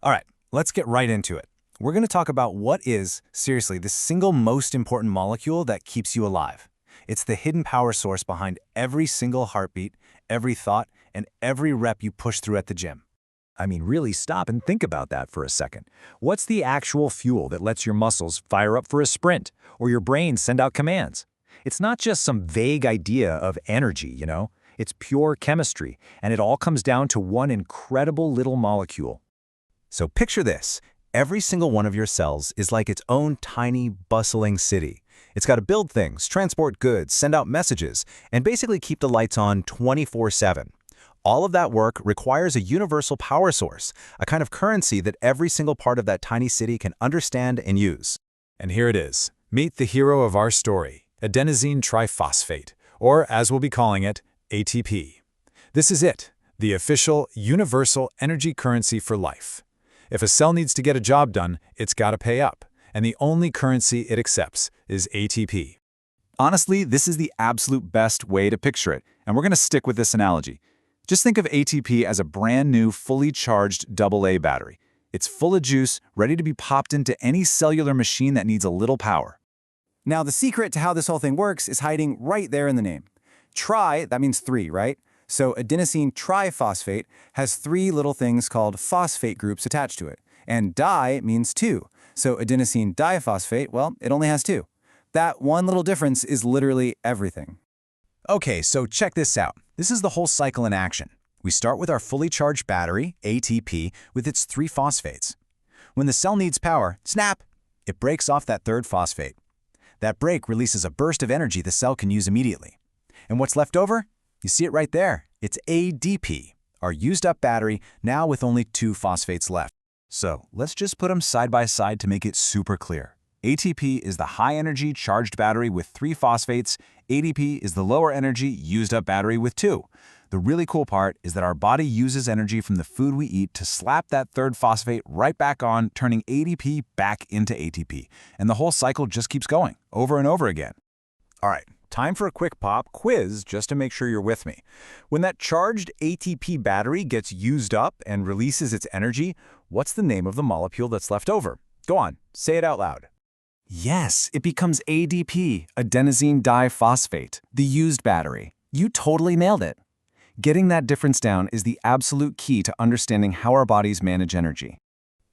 All right, let's get right into it. We're going to talk about what is, seriously, the single most important molecule that keeps you alive. It's the hidden power source behind every single heartbeat, every thought, and every rep you push through at the gym. I mean, really stop and think about that for a second. What's the actual fuel that lets your muscles fire up for a sprint, or your brain send out commands? It's not just some vague idea of energy. It's pure chemistry, and it all comes down to one incredible little molecule. So picture this. Every single one of your cells is like its own tiny, bustling city. It's got to build things, transport goods, send out messages, and basically keep the lights on 24/7. All of that work requires a universal power source, a kind of currency that every single part of that tiny city can understand and use. And here it is. Meet the hero of our story, adenosine triphosphate, or as we'll be calling it, ATP. This is it, the official universal energy currency for life. If a cell needs to get a job done, it's got to pay up, and the only currency it accepts is ATP. Honestly, this is the absolute best way to picture it, and we're going to stick with this analogy. Just think of ATP as a brand new, fully charged AA battery. It's full of juice, ready to be popped into any cellular machine that needs a little power. Now, the secret to how this whole thing works is hiding right there in the name. Tri, that means three, right? So adenosine triphosphate has three little things called phosphate groups attached to it. And di means two. So adenosine diphosphate, well, it only has two. That one little difference is literally everything. Okay, so check this out. This is the whole cycle in action. We start with our fully charged battery, ATP, with its three phosphates. When the cell needs power, snap, it breaks off that third phosphate. That break releases a burst of energy the cell can use immediately. And what's left over? You see it right there. It's ADP, our used-up battery, now with only two phosphates left. So let's just put them side by side to make it super clear. ATP is the high-energy charged battery with three phosphates. ADP is the lower-energy used-up battery with two. The really cool part is that our body uses energy from the food we eat to slap that third phosphate right back on, turning ADP back into ATP. And the whole cycle just keeps going, over and over again. All right. Time for a quick pop quiz just to make sure you're with me. When that charged ATP battery gets used up and releases its energy, what's the name of the molecule that's left over? Go on, say it out loud. Yes, it becomes ADP, adenosine diphosphate, the used battery. You totally nailed it. Getting that difference down is the absolute key to understanding how our bodies manage energy.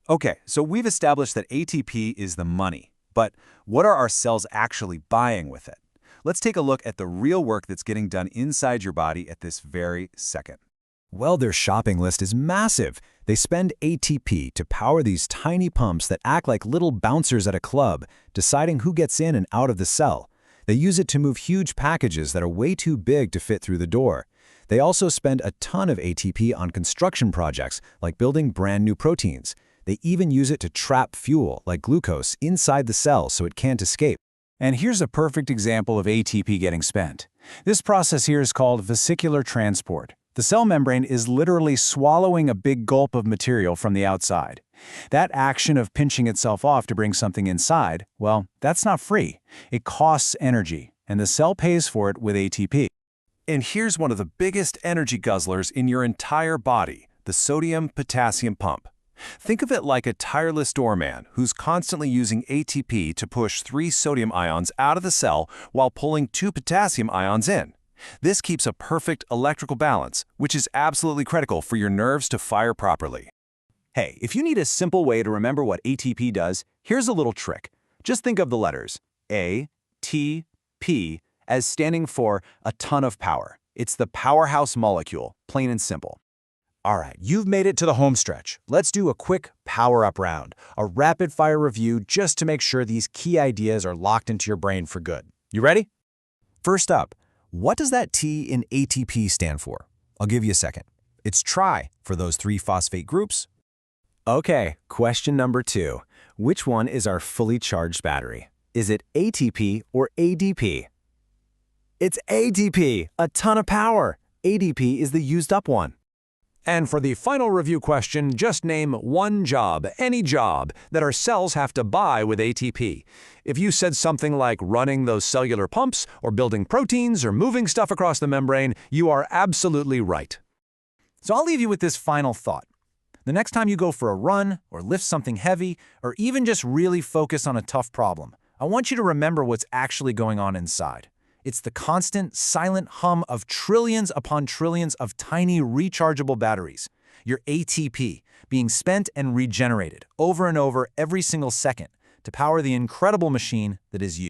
Okay, so we've established that ATP is the money, but what are our cells actually buying with it? Let's take a look at the real work that's getting done inside your body at this very second. Well, their shopping list is massive. They spend ATP to power these tiny pumps that act like little bouncers at a club, deciding who gets in and out of the cell. They use it to move huge packages that are way too big to fit through the door. They also spend a ton of ATP on construction projects, like building brand new proteins. They even use it to trap fuel, like glucose, inside the cell so it can't escape. And here's a perfect example of ATP getting spent. This process here is called vesicular transport. The cell membrane is literally swallowing a big gulp of material from the outside. That action of pinching itself off to bring something inside, well, that's not free. It costs energy, and the cell pays for it with ATP. And here's one of the biggest energy guzzlers in your entire body, the sodium-potassium pump. Think of it like a tireless doorman who's constantly using ATP to push 3 sodium ions out of the cell while pulling 2 potassium ions in. This keeps a perfect electrical balance, which is absolutely critical for your nerves to fire properly. Hey, if you need a simple way to remember what ATP does, here's a little trick. Just think of the letters A, T, P as standing for a ton of power. It's the powerhouse molecule, plain and simple. All right, you've made it to the home stretch. Let's do a quick power-up round, a rapid-fire review just to make sure these key ideas are locked into your brain for good. You ready? First up, what does that T in ATP stand for? I'll give you a second. It's tri for those 3 phosphate groups. Okay, question number 2. Which one is our fully charged battery? Is it ATP or ADP? It's ATP, a ton of power. ADP is the used-up one. And for the final review question, just name one job, any job, that our cells have to buy with ATP. If you said something like running those cellular pumps, or building proteins, or moving stuff across the membrane, you are absolutely right. So I'll leave you with this final thought. The next time you go for a run, or lift something heavy, or even just really focus on a tough problem, I want you to remember what's actually going on inside. It's the constant, silent hum of trillions upon trillions of tiny rechargeable batteries. Your ATP, being spent and regenerated over and over every single second to power the incredible machine that is you.